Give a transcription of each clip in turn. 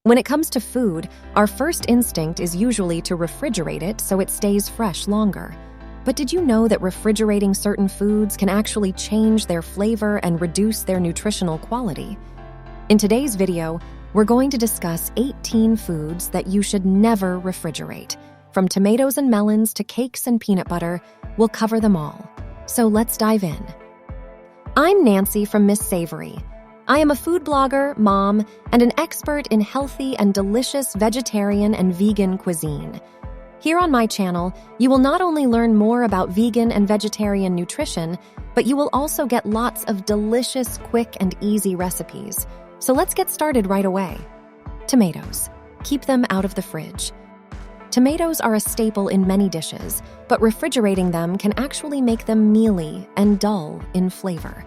When it comes to food, our first instinct is usually to refrigerate it so it stays fresh longer. But did you know that refrigerating certain foods can actually change their flavor and reduce their nutritional quality? In today's video, we're going to discuss 18 foods that you should never refrigerate. From tomatoes and melons to cakes and peanut butter, we'll cover them all. So let's dive in. I'm Nancy from Miss Savory. I am a food blogger, mom, and an expert in healthy and delicious vegetarian and vegan cuisine. Here on my channel, you will not only learn more about vegan and vegetarian nutrition, but you will also get lots of delicious, quick, and easy recipes. So let's get started right away. Tomatoes. Keep them out of the fridge. Tomatoes are a staple in many dishes, but refrigerating them can actually make them mealy and dull in flavor.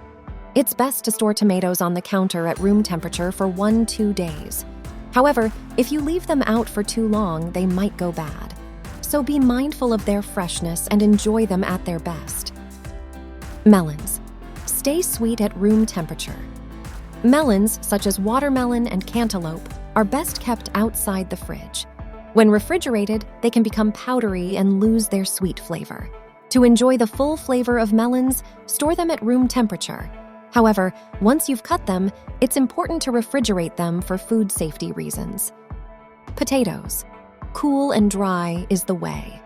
It's best to store tomatoes on the counter at room temperature for 1-2 days. However, if you leave them out for too long, they might go bad. So be mindful of their freshness and enjoy them at their best. Melons. Stay sweet at room temperature. Melons, such as watermelon and cantaloupe, are best kept outside the fridge. When refrigerated, they can become powdery and lose their sweet flavor. To enjoy the full flavor of melons, store them at room temperature. However, once you've cut them, it's important to refrigerate them for food safety reasons. Potatoes. Cool and dry is the way.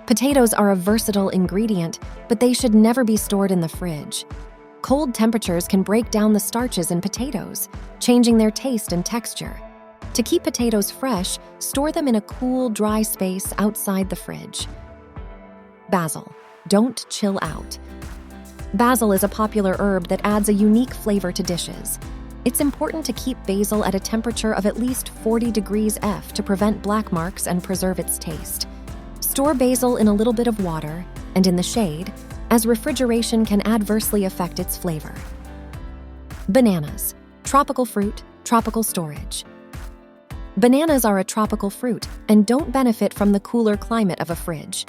Potatoes are a versatile ingredient, but they should never be stored in the fridge. Cold temperatures can break down the starches in potatoes, changing their taste and texture. To keep potatoes fresh, store them in a cool, dry space outside the fridge. Basil. Don't chill out. Basil is a popular herb that adds a unique flavor to dishes. It's important to keep basil at a temperature of at least 40 degrees F to prevent black marks and preserve its taste. Store basil in a little bit of water and in the shade, as refrigeration can adversely affect its flavor. Bananas. Tropical fruit, tropical storage. Bananas are a tropical fruit and don't benefit from the cooler climate of a fridge.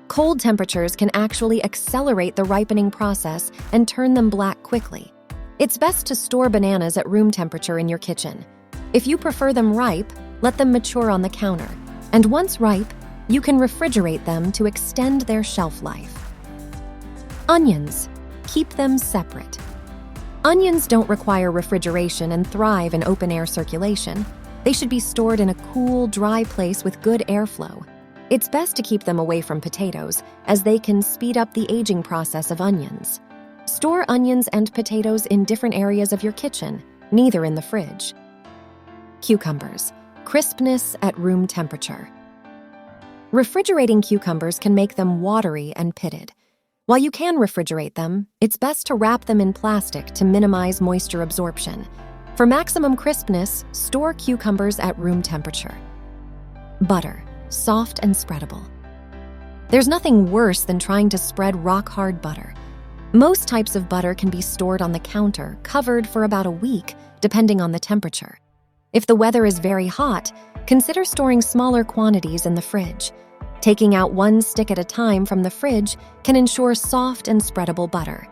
Cold temperatures can actually accelerate the ripening process and turn them black quickly. It's best to store bananas at room temperature in your kitchen. If you prefer them ripe, let them mature on the counter. And once ripe, you can refrigerate them to extend their shelf life. Onions. Keep them separate. Onions don't require refrigeration and thrive in open-air circulation. They should be stored in a cool, dry place with good airflow. It's best to keep them away from potatoes, as they can speed up the aging process of onions. Store onions and potatoes in different areas of your kitchen, neither in the fridge. Cucumbers. Crispness at room temperature. Refrigerating cucumbers can make them watery and pitted. While you can refrigerate them, it's best to wrap them in plastic to minimize moisture absorption. For maximum crispness, store cucumbers at room temperature. Butter. Soft and spreadable. There's nothing worse than trying to spread rock-hard butter. Most types of butter can be stored on the counter, covered for about a week, depending on the temperature. If the weather is very hot, consider storing smaller quantities in the fridge. Taking out one stick at a time from the fridge can ensure soft and spreadable butter.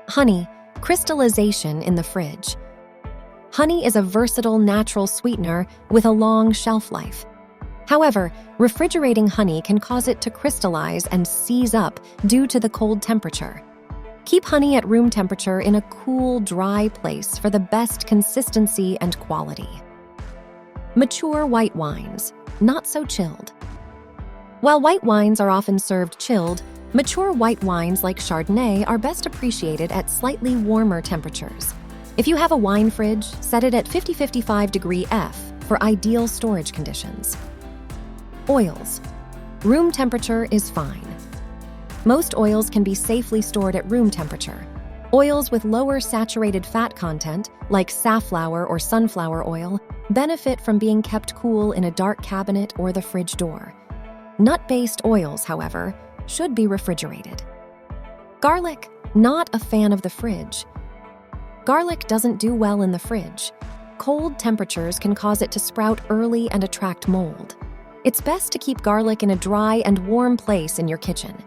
Honey. Crystallization in the fridge. Honey is a versatile natural sweetener with a long shelf life. However, refrigerating honey can cause it to crystallize and seize up due to the cold temperature. Keep honey at room temperature in a cool, dry place for the best consistency and quality. Mature white wines, not so chilled. While white wines are often served chilled, mature white wines like Chardonnay are best appreciated at slightly warmer temperatures. If you have a wine fridge, set it at 50-55 degree F for ideal storage conditions. Oils. Room temperature is fine. Most oils can be safely stored at room temperature. Oils with lower saturated fat content, like safflower or sunflower oil, benefit from being kept cool in a dark cabinet or the fridge door. Nut-based oils, however, should be refrigerated. Garlic. Not a fan of the fridge. Garlic doesn't do well in the fridge. Cold temperatures can cause it to sprout early and attract mold. It's best to keep garlic in a dry and warm place in your kitchen.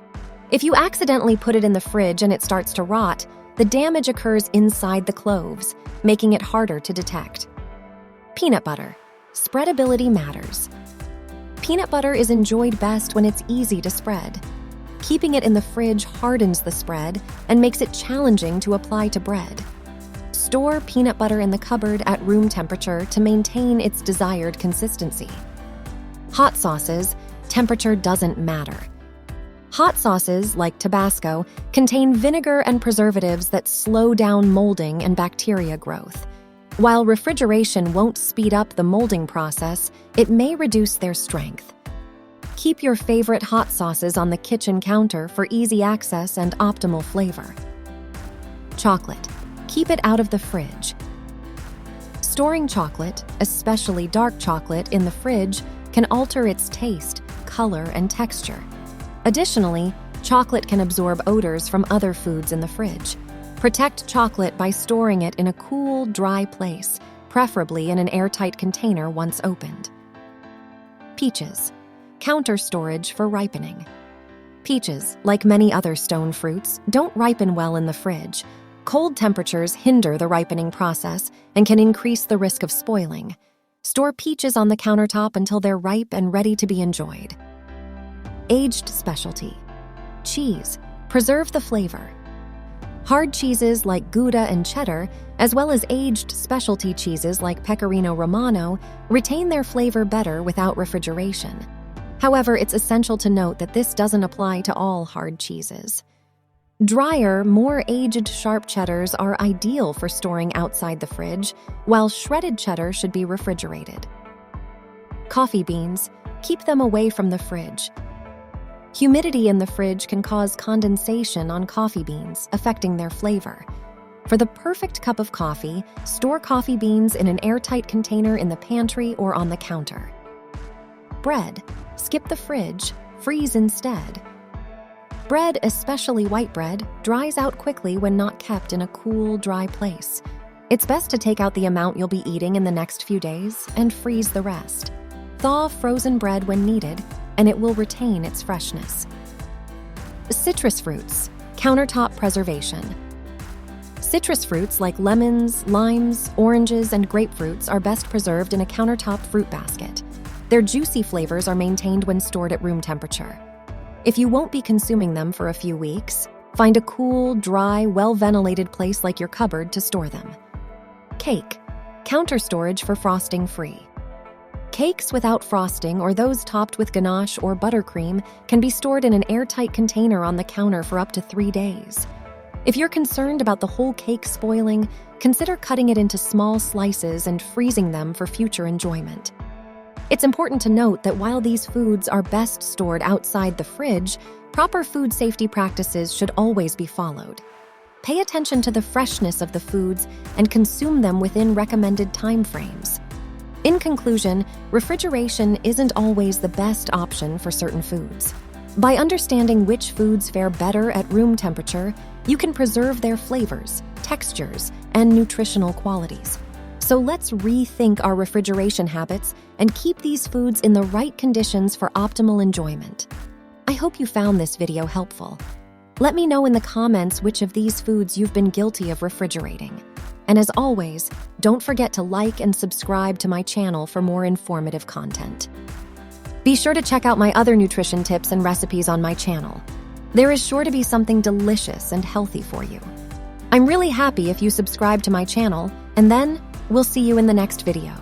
If you accidentally put it in the fridge and it starts to rot, the damage occurs inside the cloves, making it harder to detect. Peanut butter. Spreadability matters. Peanut butter is enjoyed best when it's easy to spread. Keeping it in the fridge hardens the spread and makes it challenging to apply to bread. Store peanut butter in the cupboard at room temperature to maintain its desired consistency. Hot sauces, temperature doesn't matter. Hot sauces, like Tabasco, contain vinegar and preservatives that slow down molding and bacteria growth. While refrigeration won't speed up the molding process, it may reduce their strength. Keep your favorite hot sauces on the kitchen counter for easy access and optimal flavor. Chocolate. Keep it out of the fridge. Storing chocolate, especially dark chocolate, in the fridge can alter its taste, color, and texture. Additionally, chocolate can absorb odors from other foods in the fridge. Protect chocolate by storing it in a cool, dry place, preferably in an airtight container once opened. Peaches. Counter storage for ripening. Peaches, like many other stone fruits, don't ripen well in the fridge. Cold temperatures hinder the ripening process and can increase the risk of spoiling. Store peaches on the countertop until they're ripe and ready to be enjoyed. Aged specialty. Cheese. Preserve the flavor. Hard cheeses like Gouda and cheddar, as well as aged specialty cheeses like Pecorino Romano, retain their flavor better without refrigeration. However, it's essential to note that this doesn't apply to all hard cheeses. Drier, more aged sharp cheddars are ideal for storing outside the fridge, while shredded cheddar should be refrigerated. Coffee beans. Keep them away from the fridge. Humidity in the fridge can cause condensation on coffee beans, affecting their flavor. For the perfect cup of coffee, store coffee beans in an airtight container in the pantry or on the counter. Bread. Skip the fridge, freeze instead. Bread, especially white bread, dries out quickly when not kept in a cool, dry place. It's best to take out the amount you'll be eating in the next few days and freeze the rest. Thaw frozen bread when needed, and it will retain its freshness. Citrus fruits. Countertop preservation. Citrus fruits like lemons, limes, oranges, and grapefruits are best preserved in a countertop fruit basket. Their juicy flavors are maintained when stored at room temperature. If you won't be consuming them for a few weeks, find a cool, dry, well-ventilated place like your cupboard to store them. Cake. Counter storage for frosting-free. Cakes without frosting or those topped with ganache or buttercream can be stored in an airtight container on the counter for up to 3 days. If you're concerned about the whole cake spoiling, consider cutting it into small slices and freezing them for future enjoyment. It's important to note that while these foods are best stored outside the fridge, proper food safety practices should always be followed. Pay attention to the freshness of the foods and consume them within recommended time frames. In conclusion, refrigeration isn't always the best option for certain foods. By understanding which foods fare better at room temperature, you can preserve their flavors, textures, and nutritional qualities. So let's rethink our refrigeration habits and keep these foods in the right conditions for optimal enjoyment. I hope you found this video helpful. Let me know in the comments which of these foods you've been guilty of refrigerating. And as always, don't forget to like and subscribe to my channel for more informative content. Be sure to check out my other nutrition tips and recipes on my channel. There is sure to be something delicious and healthy for you. I'm really happy if you subscribe to my channel, and then we'll see you in the next video.